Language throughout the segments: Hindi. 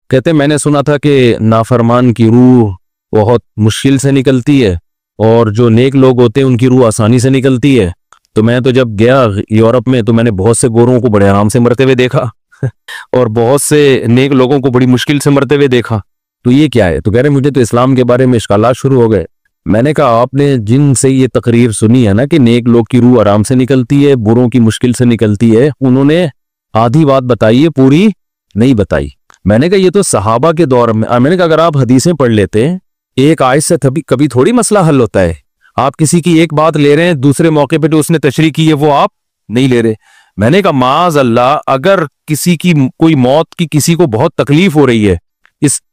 कहते मैंने सुना था कि नाफरमान की रूह बहुत मुश्किल से निकलती है और जो नेक लोग होते हैं उनकी रूह आसानी से निकलती है। तो मैं तो जब गया यूरोप में तो मैंने बहुत से गोरों को बड़े आराम से मरते हुए देखा और बहुत से नेक लोगों को बड़ी मुश्किल से मरते हुए देखा। तो ये क्या है? तो कह रहे मुझे तो इस्लाम के बारे में इश्कालात शुरू हो गए। मैंने कहा आपने जिनसे ये तकरीर सुनी है ना कि नेक लोग की रूह आराम से निकलती है, बुरों की मुश्किल से निकलती है, उन्होंने आधी बात बताई है, पूरी नहीं बताई। मैंने कहा ये तो सहाबा के दौर में। मैंने कहा अगर आप हदीसें पढ़ लेते एक आयत से कभी थोड़ी मसला हल होता है। आप किसी की एक बात ले रहे हैं, दूसरे मौके पे जो उसने तशरीह की है वो आप नहीं ले रहे। मैंने कहा माज अल्लाह, अगर किसी की कोई मौत की किसी को बहुत तकलीफ हो रही है,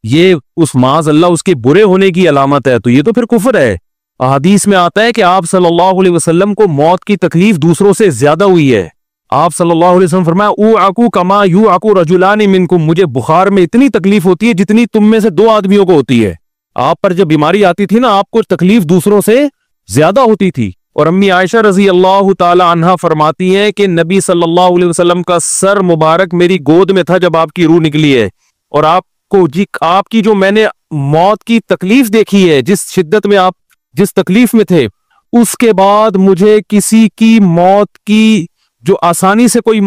ये उस माज अल्लाह उसके बुरे होने की अलामत है, तो ये तो फिर कुफर है। हदीस में आता है कि आप सल्लल्लाहु अलैहि वसल्लम को मौत की तकलीफ दूसरों से ज्यादा हुई है। आप सल्लल्लाहु अलैहि वसल्लम फरमाया ऊ आकू कमा यू आकू रजुलानी मिनकुम, मुझे बुखार में इतनी तकलीफ होती है जितनी तुम में से दो आदमियों को होती है। आप पर जब बीमारी आती थी ना, आपको तकलीफ दूसरों से ज्यादा होती थी। और अम्मी आयशा रजी अल्लाह ताला अन्हा फरमाती हैं कि नबी सल्लल्लाहु अलैहि वसल्लम का सर मुबारक मेरी गोद में था जब आपकी रूह निकली है। और आपकी जो मैंने मौत की तकलीफ देखी है, जिस शिद्दत में आप जिस तकलीफ में थे, उसके बाद मुझे किसी की मौत की जो आसानी से कोई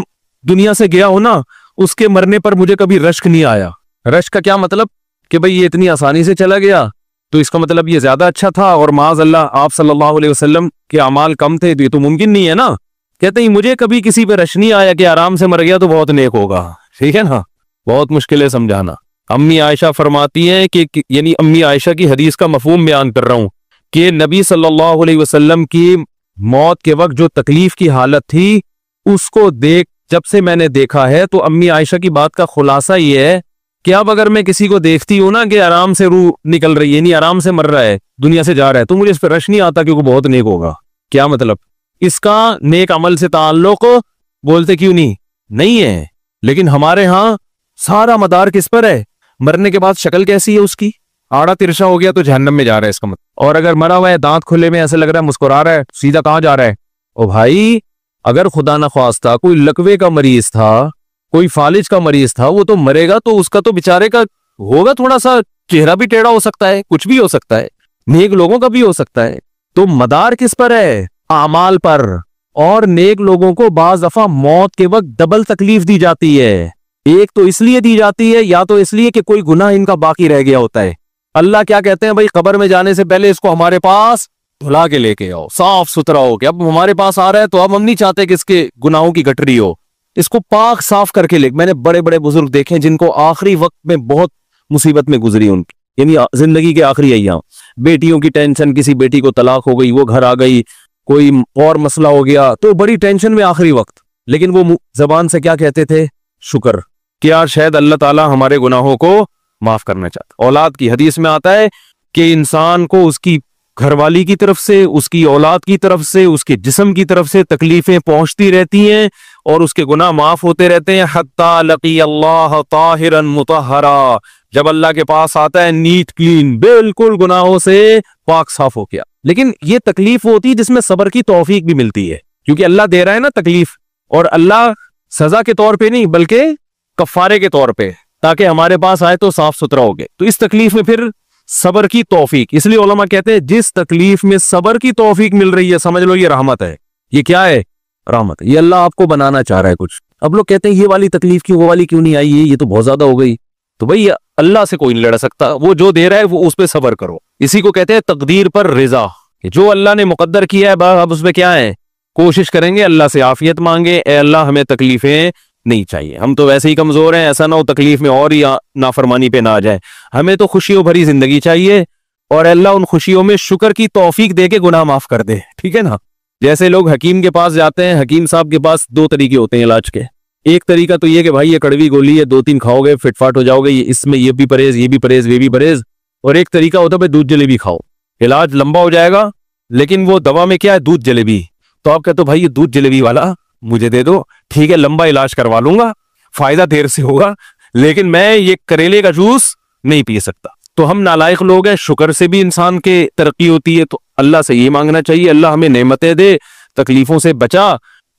दुनिया से गया हो ना, उसके मरने पर मुझे कभी रश्क नहीं आया। रश्क का क्या मतलब कि भाई ये इतनी आसानी से चला गया तो इसका मतलब ये ज्यादा अच्छा था और माज अल्लाह आप सल्लल्लाहु अलैहि वसल्लम के अमाल कम थे, तो ये तो मुमकिन नहीं है ना। कहते हैं मुझे कभी किसी पे रश नहीं आया कि आराम से मर गया तो बहुत नेक होगा। ठीक है ना, बहुत मुश्किल है समझाना। अम्मी आयशा फरमाती हैं कि यानी अम्मी आयशा की हदीस का मफहूम बयान कर रहा हूं कि नबी सल्लल्लाहु अलैहि वसल्लम की मौत के वक्त जो तकलीफ की हालत थी उसको जब से मैंने देखा है, तो अम्मी आयशा की बात का खुलासा ये है कि अब अगर मैं किसी को देखती हूं ना कि आराम से रूह निकल रही है, नहीं आराम से मर रहा है, दुनिया से जा रहा है, तो मुझे इस पर रश नहीं आता क्योंकि बहुत नेक होगा। क्या मतलब? इसका नेक अमल से ताल्लुक बोलते क्यों नहीं है। लेकिन हमारे यहां सारा मदार किस पर है? मरने के बाद शक्ल कैसी है उसकी, आड़ा तिरछा हो गया तो जहन्नम में जा रहा है इसका मतलब। और अगर मरा हुआ है, दांत खुले में, ऐसे लग रहा है मुस्कुरा रहा है, सीधा कहां जा रहा है? ओ भाई, अगर खुदा न ख्वास्ता कोई लकवे का मरीज था, कोई फालिज का मरीज था, वो तो मरेगा तो उसका तो बेचारे का होगा थोड़ा सा चेहरा भी टेढ़ा हो सकता है, कुछ भी हो सकता है, नेक लोगों का भी हो सकता है। तो मदार किस पर है? आमाल पर। और नेक लोगों को बाज दफा मौत के वक्त डबल तकलीफ दी जाती है। एक तो इसलिए दी जाती है, या तो इसलिए कि कोई गुनाह इनका बाकी रह गया होता है। अल्लाह क्या कहते हैं, भाई कब्र में जाने से पहले इसको हमारे पास धुला के लेके आओ, साफ सुथरा हो के। अब हमारे पास आ रहा है तो अब हम नहीं चाहते कि इसके गुनाहों की गठरी हो, इसको पाक साफ करके ले। मैंने बड़े बड़े बुजुर्ग देखे जिनको आखिरी वक्त में बहुत मुसीबत में गुजरी उनकी, यानी जिंदगी के आखिरी अय्याम, बेटियों की टेंशन, किसी बेटी को तलाक हो गई, वो घर आ गई, कोई और मसला हो गया, तो बड़ी टेंशन में आखिरी वक्त। लेकिन वो जबान से क्या कहते थे? शुक्र, क्या शायद अल्लाह ताला हमारे गुनाहों को माफ करना चाहता। औलाद की हदीस में आता है कि इंसान को उसकी घरवाली की तरफ से, उसकी औलाद की तरफ से, उसके जिस्म की तरफ से तकलीफें पहुंचती रहती हैं और उसके गुनाह माफ होते रहते हैं। हत्ता लकी अल्लाह ताहिरन मुतहरा, जब अल्लाह के पास आता है नीट क्लीन, बिल्कुल गुनाहों से पाक साफ हो गया। लेकिन ये तकलीफ होती है जिसमें सब्र की तौफीक भी मिलती है, क्योंकि अल्लाह दे रहा है ना तकलीफ, और अल्लाह सजा के तौर पे नहीं बल्कि कफारे के तौर पे, ताकि हमारे पास आए तो साफ सुथरा हो गए। तो इस तकलीफ में फिर सबर की तौफीक, इसलिए उलमा कहते हैं जिस तकलीफ में सबर की तौफीक मिल रही है, समझ लो ये रहमत है। ये क्या है? रहमत। ये अल्लाह आपको बनाना चाह रहा है कुछ। अब लोग कहते हैं ये वाली तकलीफ क्यों, वो वाली क्यों नहीं आई, ये तो बहुत ज्यादा हो गई। तो भाई अल्लाह से कोई नहीं लड़ सकता, वो जो दे रहा है वो उस पर सबर करो। इसी को कहते हैं तकदीर पर रिजा, जो अल्लाह ने मुकद्दर किया है अब उसमें क्या है, कोशिश करेंगे अल्लाह से आफियत मांगे, ए अल्लाह हमें तकलीफें नहीं चाहिए, हम तो वैसे ही कमजोर हैं, ऐसा ना हो तकलीफ में और ही नाफरमानी पे ना आ जाए, हमें तो खुशियों भरी जिंदगी चाहिए, और अल्लाह उन खुशियों में शुक्र की तौफीक दे के गुनाह माफ कर दे। ठीक है ना। जैसे लोग हकीम के पास जाते हैं, हकीम साहब के पास दो तरीके होते हैं इलाज के। एक तरीका तो ये कि भाई ये कड़वी गोली है, 2-3 खाओगे फिटफाट हो जाओगे, इसमें ये भी परहेज, ये भी परहेज, ये भी परहेज। और एक तरीका होता है भाई दूध जलेबी खाओ, इलाज लंबा हो जाएगा, लेकिन वो दवा में क्या है, दूध जलेबी। तो आप कहते हो भाई ये दूध जलेबी वाला मुझे दे दो, ठीक है लंबा इलाज करवा लूंगा, फायदा देर से होगा, लेकिन मैं ये करेले का जूस नहीं पी सकता। तो हम नालायक लोग हैं। शुक्र से भी इंसान के तरक्की होती है, तो अल्लाह से ये मांगना चाहिए अल्लाह हमें नेमतें दे, तकलीफों से बचा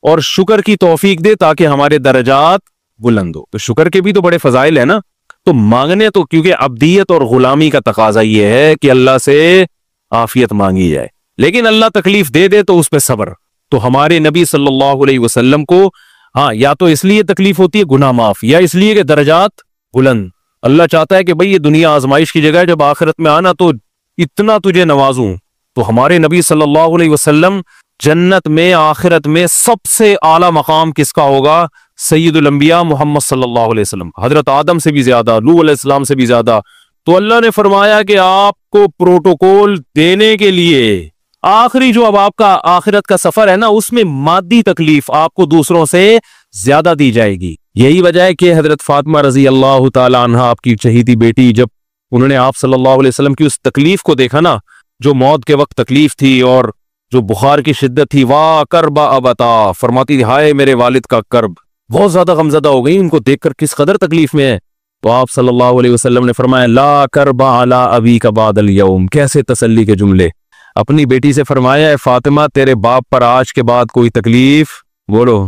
और शुक्र की तौफीक दे ताकि हमारे दर्जात बुलंद हो। तो शुक्र के भी तो बड़े फजाइल है ना। तो मांगने तो, क्योंकि अब्दियत और गुलामी का तकाजा ये है कि अल्लाह से आफियत मांगी जाए, लेकिन अल्लाह तकलीफ दे दे तो उस पर सब्र। तो हमारे नबी सल्लल्लाहु अलैहि वसल्लम को, हाँ, या तो इसलिए तकलीफ होती है गुनाह माफ, या इसलिए कि दर्जात बुलंद। अल्लाह चाहता है कि भाई ये दुनिया आजमाइश की जगह है, जब आखिरत में आना तो इतना तुझे नवाजूं। तो हमारे नबी सल्लल्लाहु अलैहि वसल्लम जन्नत में आखिरत में सबसे आला मकाम किसका होगा? सैयदुल अंबिया मोहम्मद सल्लल्लाहु अलैहि वसल्लम, हजरत आदम से भी ज्यादा, नूह अलैहिस्सलाम से भी ज्यादा। तो अल्लाह ने फरमाया कि आपको प्रोटोकॉल देने के लिए आखिरी जो अब आपका आखिरत का सफर है ना, उसमें मादी तकलीफ आपको दूसरों से ज्यादा दी जाएगी। यही वजह है कि हजरत फातिमा रजी अल्लाह ताला अन्हा, आपकी चहीती बेटी, जब उन्होंने आप सल्लल्लाहु अलैहि वसल्लम की उस तकलीफ को देखा ना, जो मौत के वक्त तकलीफ थी और जो बुखार की शिद्दत थी, वाह करबा अबता, फरमाती थी हाय मेरे वालिद का कर्ब। बहुत ज्यादा गमजदा हो गई उनको देखकर, किस कदर तकलीफ में है। तो आप सल्लल्लाहु अलैहि वसल्लम ने फरमाया ला करबा अला अबी का बादल यौम। कैसे तसल्ली के जुमले। अपनी बेटी से फरमाया है फातिमा तेरे बाप पर आज के बाद कोई तकलीफ, बोलो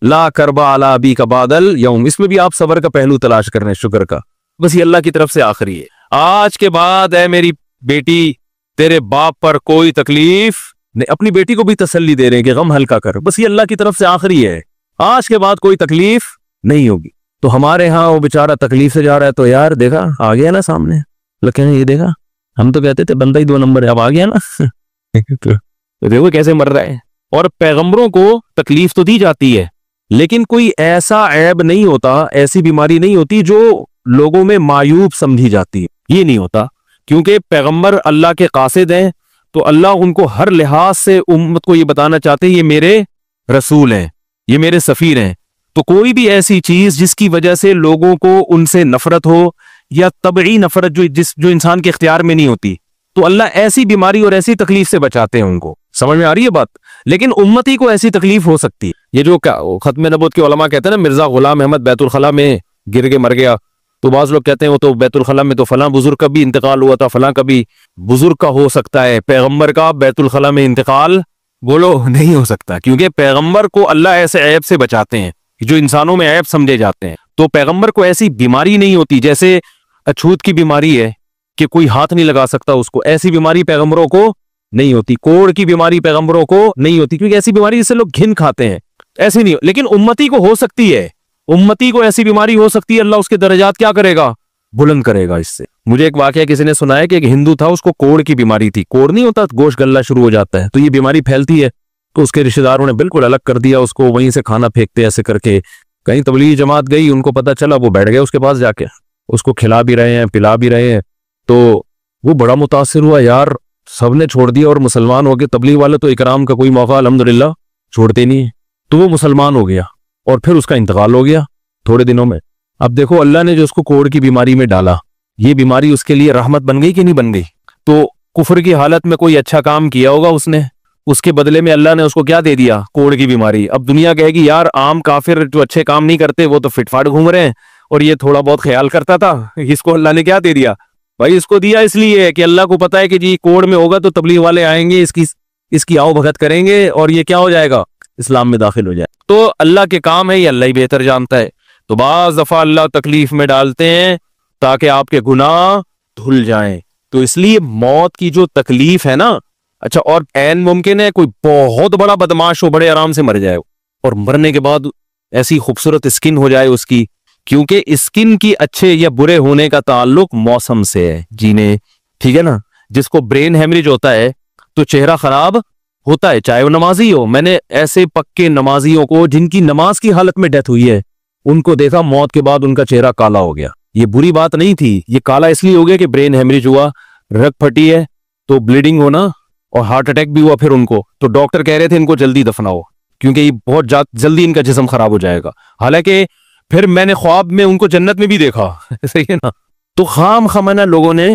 ला करबा अला अबी का बादल यौम। इसमें भी आप सबर का पहलू तलाश कर रहे हैं, शुक्र का। बस ये अल्लाह की तरफ से आखिरी है। आज के बाद है मेरी बेटी तेरे बाप पर कोई तकलीफ नहीं। अपनी बेटी को भी तसल्ली दे रहे हैं कि गम हल्का कर, बस ये अल्लाह की तरफ से आखिरी है, आज के बाद कोई तकलीफ नहीं होगी। तो हमारे यहाँ वो बेचारा तकलीफ से जा रहा है, तो यार देखा आ गया ना सामने, लगे ये देखा, हम तो कहते थे बंदा ही 2 नंबर है, अब आ गया ना। तो देखो कैसे मर रहा है। और पैगंबरों को तकलीफ तो दी जाती है, लेकिन कोई ऐसा ऐब नहीं होता, ऐसी बीमारी नहीं होती जो लोगों में मायूब समझी जाती है। ये नहीं होता, क्योंकि पैगंबर अल्लाह के कासिद हैं, तो अल्लाह उनको हर लिहाज से उम्मत को ये बताना चाहते हैं ये मेरे रसूल हैं, ये मेरे सफीर हैं। तो कोई भी ऐसी चीज जिसकी वजह से लोगों को उनसे नफरत हो, या तबई नफरत जो इंसान के इख्तियार में नहीं होती, तो अल्लाह ऐसी बीमारी और ऐसी तकलीफ से बचाते हैं उनको। समझ में आ रही है बात। लेकिन उम्मती को ऐसी तकलीफ हो सकती है। ये जो खत्म नबूवत के उलमा कहते हैं ना, मिर्जा गुलाम अहमद बैतुल खला में गिर के मर गया, तो बाज लोग कहते हैं वो तो बैतुल खला में तो फलां बुजुर्ग का भी इंतकाल हुआ था, फलां का भी बुजुर्ग का हो सकता है, पैगंबर का बैतुल खला में इंतकाल बोलो नहीं हो सकता, क्योंकि पैगंबर को अल्लाह ऐसे ऐब से बचाते हैं जो इंसानों में ऐब समझे जाते हैं। तो पैगंबर को ऐसी बीमारी नहीं होती, जैसे अछूत की बीमारी है कि कोई हाथ नहीं लगा सकता उसको, ऐसी बीमारी पैगंबरों को नहीं होती। कोढ़ की बीमारी पैगंबरों को नहीं होती, क्योंकि ऐसी बीमारी जिससे लोग घिन खाते हैं, ऐसी नहीं। लेकिन उम्मती को हो सकती है, उम्मती को ऐसी बीमारी हो सकती है, अल्लाह उसके दर्जात क्या करेगा? बुलंद करेगा इससे। मुझे एक वाकया किसी ने सुनाया कि एक हिंदू था, उसको कोढ़ की बीमारी थी। कोढ़ नहीं होता, गोश्त गलना शुरू हो जाता है, तो ये बीमारी फैलती है। तो उसके रिश्तेदारों ने बिल्कुल अलग कर दिया उसको, वहीं से खाना फेंकते ऐसे करके। कहीं तबलीगी जमात गई, उनको पता चला, वो बैठ गए उसके पास जाके, उसको खिला भी रहे हैं, पिला भी रहे हैं। तो वो बड़ा मुतासिर हुआ, यार सबने छोड़ दिया और मुसलमान हो गए। तबलीग वाले तो इकराम का कोई मौका अल्हम्दुलिल्लाह छोड़ते नहीं है। तो वो मुसलमान हो गया और फिर उसका इंतकाल हो गया थोड़े दिनों में। अब देखो अल्लाह ने जो उसको कोढ़ की बीमारी में डाला, ये बीमारी उसके लिए रहमत बन गई कि नहीं बन गई? तो कुफर की हालत में कोई अच्छा काम किया होगा उसने, उसके बदले में अल्लाह ने उसको क्या दे दिया? कोढ़ की बीमारी। अब दुनिया कहेगी यार आम काफिर जो अच्छे काम नहीं करते वो तो फिटफाट घूम रहे हैं, और ये थोड़ा बहुत ख्याल करता था, इसको अल्लाह ने क्या दे दिया? भाई इसको दिया इसलिए कि अल्लाह को पता है कि जी कोढ़ में होगा तो तबलीग वाले आएंगे, इसकी आओ भगत करेंगे और ये क्या हो जाएगा? इस्लाम में दाखिल हो जाए। तो अल्लाह के काम है, ये अल्लाह ही बेहतर जानता है। तो बाज दफा अल्लाह तकलीफ में डालते हैं ताकि आपके गुनाह धुल जाएं। तो इसलिए मौत की जो तकलीफ है ना, अच्छा, और ऐन मुमकिन है कोई बहुत बड़ा बदमाश हो, बड़े आराम से मर जाए, और मरने के बाद ऐसी खूबसूरत स्किन हो जाए उसकी, क्योंकि स्किन की अच्छे या बुरे होने का ताल्लुक मौसम से है, जीने, ठीक है ना। जिसको ब्रेन हेमरेज होता है तो चेहरा खराब होता है, चाहे वो नमाजी हो। मैंने ऐसे पक्के नमाजियों को जिनकी नमाज की हालत में डेथ हुई है, उनको देखा मौत के बाद उनका चेहरा काला हो गया। ये बुरी बात नहीं थी, ये काला इसलिए हो गया कि ब्रेन हेमरेज हुआ, रग फटी है तो ब्लीडिंग होना, और हार्ट अटैक भी हुआ फिर उनको। तो डॉक्टर कह रहे थे इनको जल्दी दफनाओ, क्योंकि ये बहुत जल्दी इनका जिस्म खराब हो जाएगा। हालांकि फिर मैंने ख्वाब में उनको जन्नत में भी देखा, सही है ना। तो खाम खमाना लोगों ने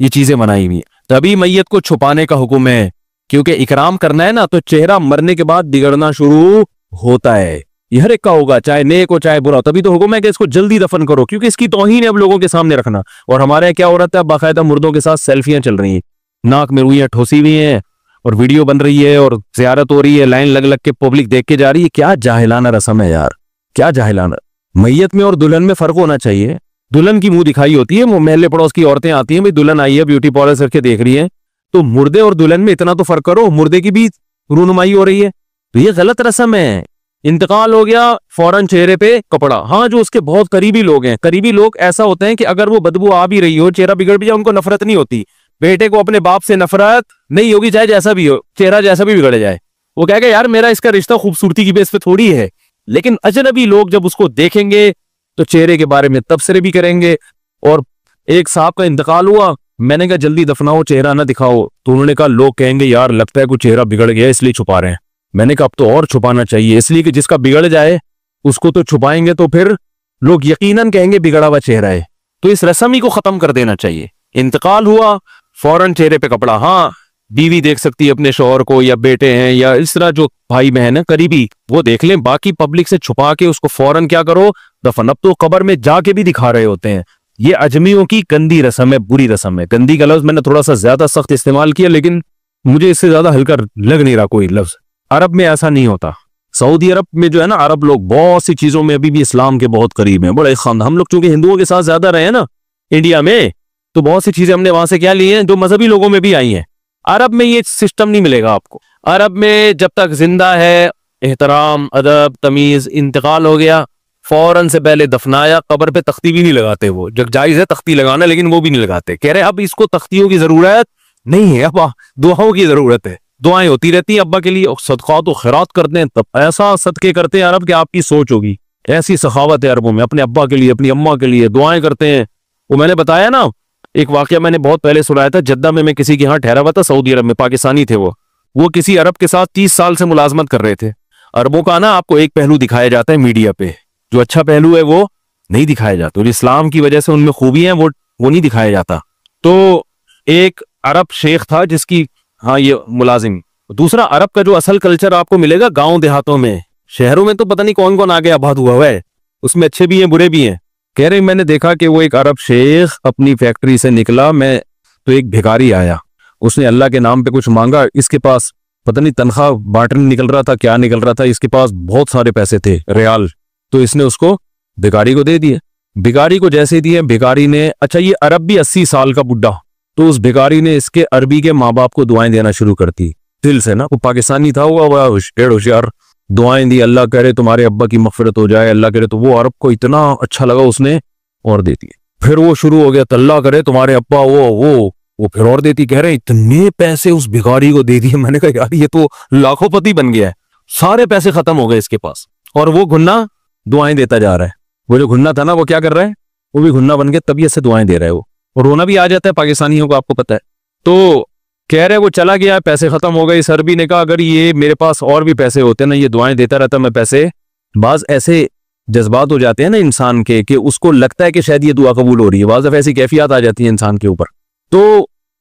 ये चीजें मनाई हुई। तभी मैयत को छुपाने का हुक्म है, क्योंकि इकराम करना है ना, तो चेहरा मरने के बाद बिगड़ना शुरू होता है। ये हर एक का होगा, चाहे नेक हो चाहे बुरा। तभी तो हुक्म है कि इसको जल्दी दफन करो, क्योंकि इसकी तौहीन है अब लोगों के सामने रखना। और हमारे यहाँ क्या हो रहा है, बाकायदा मुर्दों के साथ सेल्फियां चल रही हैं, नाक में रुइयां ठोसी हुई हैं, और वीडियो बन रही है, और ज़ियारत हो रही है, लाइन लग लग के पब्लिक देख के जा रही है। क्या जाहिलाना रस्म है यार, क्या जाहिलाना। मैयत में और दुल्हन में फर्क होना चाहिए। दुल्हन की मुंह दिखाई होती है, वो महल्ले पड़ोस की औरतें आती हैं, भाई दुल्हन आई है, ब्यूटी पार्लर करके देख रही है, तो मुर्दे और दुल्हन में इतना तो फर्क करो, मुर्दे की भी रूनुमाई हो रही है, तो ये गलत रस्म है। इंतकाल हो गया, फौरन चेहरे पे कपड़ा। हाँ, जो उसके बहुत करीबी लोग हैं, करीबी लोग ऐसा होते हैं कि अगर वो बदबू आ भी रही हो, चेहरा बिगड़ भी जाए, उनको नफरत नहीं होती। बेटे को अपने बाप से नफरत नहीं होगी, चाहे जैसा भी हो, चेहरा जैसा भी बिगड़ जाए, वो कहेगा यार मेरा इसका रिश्ता खूबसूरती की बेस पे थोड़ी है। लेकिन अजनबी लोग जब उसको देखेंगे तो चेहरे के बारे में तबसरे भी करेंगे। और एक साहब का इंतकाल हुआ, मैंने कहा जल्दी दफनाओ, चेहरा ना दिखाओ, तो उन्होंने कहा लोग कहेंगे यार लगता है कोई चेहरा बिगड़ गया इसलिए छुपा रहे हैं। मैंने कहा अब तो और छुपाना चाहिए, इसलिए कि जिसका बिगड़ जाए उसको तो छुपाएंगे तो फिर लोग यकीनन कहेंगे बिगड़ा हुआ चेहरा है। तो इस रस्म ही को खत्म कर देना चाहिए। इंतकाल हुआ, फौरन चेहरे पे कपड़ा। हाँ, बीवी देख सकती है अपने शौहर को, या बेटे हैं, या इस तरह जो भाई बहन है करीबी, वो देख लें, बाकी पब्लिक से छुपा के उसको फौरन क्या करो, दफन। अब तो कब्र में जाके भी दिखा रहे होते हैं। ये अजमियों की गंदी रस्म है, बुरी रस्म है। गंदी का लफ्ज मैंने थोड़ा सा ज्यादा सख्त इस्तेमाल किया, लेकिन मुझे इससे ज्यादा हल्का लग नहीं रहा कोई लफ्ज। अरब में ऐसा नहीं होता। सऊदी अरब में जो है ना, अरब लोग बहुत सी चीजों में अभी भी इस्लाम के बहुत करीब हैं, बड़े खानदान। हम लोग चूंकि हिंदुओं के साथ ज्यादा रहे हैं ना इंडिया में, तो बहुत सी चीजें हमने वहां से क्या ली हैं जो मजहबी लोगों में भी आई हैं। अरब में ये सिस्टम नहीं मिलेगा आपको। अरब में जब तक जिंदा है, एहतराम, अदब, तमीज। इंतकाल हो गया, फौरन से पहले दफनाया, कब्र पे तख्ती भी नहीं लगाते। वो जब जायज है तख्ती लगाना, लेकिन वो भी नहीं लगाते। कह रहे अब इसको तख्तियों की जरूरत नहीं है, अब दुआओं की जरूरत है। दुआएं होती रहती हैं अब्बा के लिए, सदका तो खैरात करते हैं, तब ऐसा सदके करते हैं अरब कि आपकी सोच होगी। ऐसी सखावत है अरबों में, अपने अब्बा के लिए, अपनी अम्मा के लिए दुआएं करते हैं। वो मैंने बताया ना, एक वाकया मैंने बहुत पहले सुनाया था। जद्दा में मैं किसी के यहाँ ठहरा हुआ था, सऊदी अरब में, पाकिस्तानी थे वो किसी अरब के साथ 30 साल से मुलाजमत कर रहे थे। अरबों का ना आपको एक पहलू दिखाया जाता है मीडिया पे, जो अच्छा पहलू है वो नहीं दिखाया जाता, और इस्लाम की वजह से उनमें खूबी है वो नहीं दिखाया जाता। तो एक अरब शेख था जिसकी, हाँ ये मुलाजिम। दूसरा, अरब का जो असल कल्चर आपको मिलेगा गांव देहातों में, शहरों में तो पता नहीं कौन कौन आगे आबाद हुआ है, उसमें अच्छे भी हैं बुरे भी हैं। कह रहे मैंने देखा कि वो एक अरब शेख अपनी फैक्ट्री से निकला, मैं तो एक भिखारी आया, उसने अल्लाह के नाम पे कुछ मांगा, इसके पास पता नहीं तनख्वाह बांटने निकल रहा था, क्या निकल रहा था, इसके पास बहुत सारे पैसे थे रियाल, तो इसने उसको भिखारी को दे दिए। भिखारी को जैसे दिए, भिखारी ने, अच्छा ये अरब भी 80 साल का बुढ़ा, तो उस भिखारी ने इसके अरबी के माँ बाप को दुआएं देना शुरू कर दी दिल से ना। वो पाकिस्तानी था, हुआ होशियार, दुआएं दी, अल्लाह करे तुम्हारे अब्बा की मगफिरत हो जाए, अल्लाह करे। तो वो अरब को इतना अच्छा लगा, उसने और दे दिए। फिर वो शुरू हो गया, अल्लाह करे तुम्हारे अब्बा वो फिर और देती। कह रहे इतने पैसे उस भिखारी को दे दिए। मैंने कहा यार ये तो लाखोंपति बन गया है, सारे पैसे खत्म हो गए इसके पास, और वो घुन्ना दुआएं देता जा रहा है। वो जो घुन्ना था ना, वो क्या कर रहा है, वो भी घुन्ना बन के तबीयत से दुआएं दे रहा है वो, और रोना भी आ जाता है पाकिस्तानियों को, आपको पता है। तो कह रहे वो चला गया, पैसे खत्म हो गए। इस अरबी ने कहा अगर ये मेरे पास और भी पैसे होते ना, ये दुआएं देता रहता मैं पैसे। बाज ऐसे जज्बात हो जाते हैं ना इंसान के कि उसको लगता है कि शायद ये दुआ कबूल हो रही है, बाज ऐसी कैफियत आ जाती है इंसान के ऊपर। तो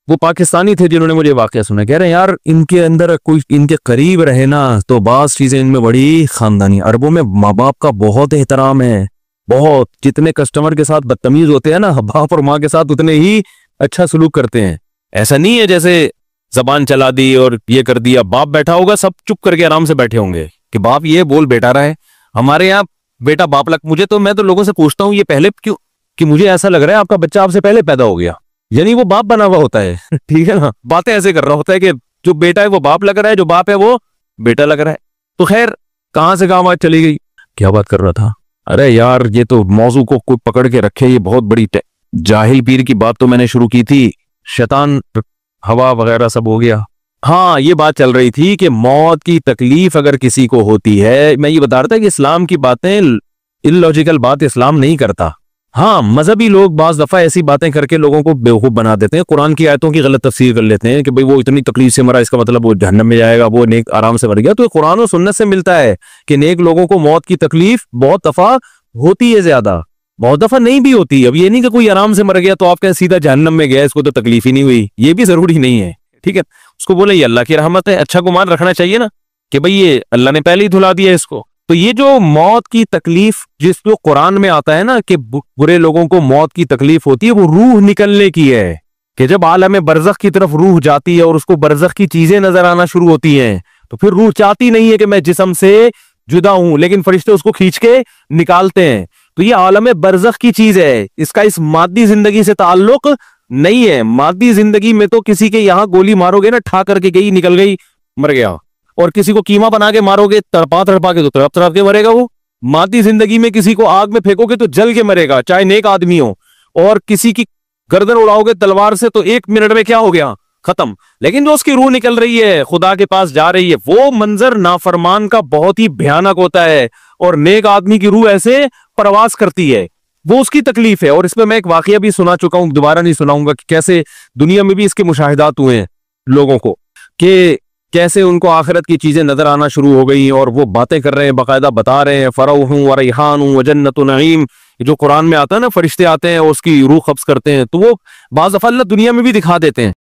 वो पाकिस्तानी थे जिन्होंने मुझे वाकया सुना, कह रहे हैं यार इनके अंदर कोई इनके करीब रहे ना तो बाज चीजें इनमें बड़ी खानदानी। अरबों में माँ बाप का बहुत एहतराम है, बहुत। जितने कस्टमर के साथ बदतमीज होते हैं ना, बाप और माँ के साथ उतने ही अच्छा सलूक करते हैं। ऐसा नहीं है जैसे जबान चला दी और ये कर दिया। बाप बैठा होगा, सब चुप करके आराम से बैठे होंगे कि बाप ये बोल बेटा रहा है। हमारे यहाँ बेटा बाप लग, मैं तो लोगों से पूछता हूँ ये पहले क्यों, कि मुझे ऐसा लग रहा है आपका बच्चा आपसे पहले पैदा हो गया, यानी वो बाप बना हुआ होता है। ठीक है ना, बातें ऐसे कर रहा होता है कि जो बेटा है वो बाप लग रहा है, जो बाप है वो बेटा लग रहा है। तो खैर कहां से कहां बात चली गई, क्या बात कर रहा था। अरे यार ये तो मौजू को कोई पकड़ के रखे, ये बहुत बड़ी जाहिल पीर की बात तो मैंने शुरू की थी, शैतान हवा वगैरह सब हो गया। हाँ, ये बात चल रही थी कि मौत की तकलीफ अगर किसी को होती है, मैं ये बता रहा था कि इस्लाम की बातें, इलॉजिकल बात इस्लाम नहीं करता। हाँ, मजहबी लोग बाज दफा ऐसी बातें करके लोगों को बेवकूफ बना देते हैं, कुरान की आयतों की गलत तफसीर कर लेते हैं कि भाई वो इतनी तकलीफ से मरा, इसका मतलब वो जहन्नम में जाएगा, वो नेक आराम से मर गया। तो ये कुरान और सुन्नत से मिलता है कि नेक लोगों को मौत की तकलीफ बहुत दफा होती है, ज्यादा, बहुत दफा नहीं भी होती। अब ये नहीं कि कोई आराम से मर गया तो आप कहें सीधा जहन्नम में गया, इसको तो तकलीफ ही नहीं हुई, ये भी जरूरी नहीं है। ठीक है, उसको बोले ये अल्लाह की रहमत है, अच्छा गुमान रखना चाहिए ना कि भाई ये अल्लाह ने पहले ही धुला दिया इसको। तो ये जो मौत की तकलीफ जिसको कुरान में आता है ना कि बुरे लोगों को मौत की तकलीफ होती है, वो रूह निकलने की है, कि जब आलम बरज़ख की तरफ रूह जाती है और उसको बरज़ख की चीजें नजर आना शुरू होती हैं, तो फिर रूह चाहती नहीं है कि मैं जिस्म से जुदा हूं, लेकिन फरिश्ते उसको खींच के निकालते हैं। तो ये आलम बरज़ख की चीज है, इसका इस मादी जिंदगी से ताल्लुक नहीं है। मादी जिंदगी में तो किसी के यहां गोली मारोगे ना, ठा करके गई, निकल गई, मर गया। और किसी को कीमा बना के मारोगे तड़पा तड़पा के, तो तड़प तड़प के मरेगा वो। मादी जिंदगी में किसी को आग में फेंकोगे तो जल के मरेगा, चाहे नेक आदमी हो। और किसी की गर्दन उड़ाओगे तलवार से तो 1 मिनट में क्या हो गया, खत्म। लेकिन जो उसकी रूह निकल रही है, खुदा के पास जा रही है, वो मंजर नाफरमान का बहुत ही भयानक होता है। और नेक आदमी की रूह ऐसे प्रवास करती है, वो उसकी तकलीफ है। और इसमें मैं एक वाकया भी सुना चुका हूं, दोबारा नहीं सुनाऊंगा, कि कैसे दुनिया में भी इसके मुशाहिदात हुए हैं लोगों को, कि कैसे उनको आखिरत की चीजें नजर आना शुरू हो गई और वो बातें कर रहे हैं, बाकायदा बता रहे हैं, फरौहुं व रैहानुं व जन्नतु नईम, जो कुरान में आता है ना, फरिश्ते आते हैं और उसकी रूह कब्ज करते हैं, तो वो बाज़ दफ़ा अल्लाह दुनिया में भी दिखा देते हैं।